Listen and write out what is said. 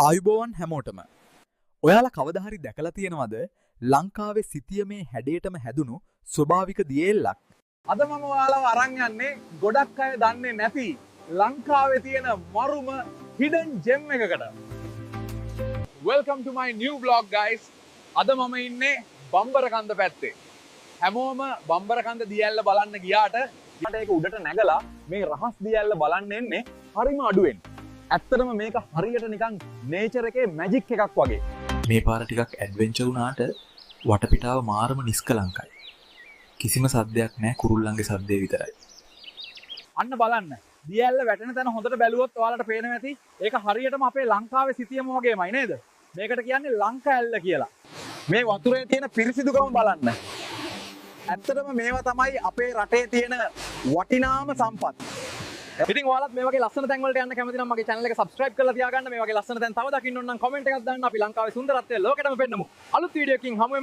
ආයුබෝවන් හැමෝටම. ඔයාලා කවදා හරි දැකලා තියෙනවද ලංකාවේ සිතියමේ හැඩයටම හැදුණු ස්වභාවික දියේල්ලක්? අද මම ඔයාලව අරන් යන්නේ ගොඩක් අය දන්නේ නැති ලංකාවේ තියෙන මරුම hidden gem එකකට. Welcome to my new vlog guys. අද මම ඉන්නේ බම්බරකන්ද පැත්තේ. හැමෝම බම්බරකන්ද දියැල්ල බලන්න ගියාට මට ඒක උඩට නැගලා මේ රහස් දියැල්ල බලන්න එන්නේ හරිම අඩුවෙන්. ඇත්තටම මේක හරියට නිකන් නේචර් එකේ මැජික් එකක් වගේ. මේ පාර ටිකක් ඇඩ්වෙන්චර් වුණාට වටපිටාව මාරම නිස්කලංකයි. කිසිම සද්දයක් නැහැ, කුරුල්ලන්ගේ සද්දේ විතරයි. අන්න බලන්න. දියැල්ල වැටෙන තැන හොඳට බැලුවොත් ඔයාලට පේනවා ඇති. ඒක හරියටම අපේ ලංකාවේ සිතියම වගේමයි නේද? මේකට කියන්නේ ලංකා ඇල්ල කියලා. මේ වතුරේ තියෙන පිරිසිදුකම බලන්න. ඇත්තටම මේවා තමයි අපේ රටේ තියෙන වටිනාම සම්පත්. ඉතින් ඔයාලත් මේ වගේ ලස්සන තැන් වලට යන්න කැමති නම් මගේ channel එක subscribe කරලා තියාගන්න. මේ වගේ ලස්සන තැන් තව දකින්න ඕන නම් comment එකක් දාන්න. අපි ලංකාවේ සුන්දරත්වය ලෝකෙටම පෙන්නමු. අලුත් වීඩියෝ එකකින් හමු වෙමු.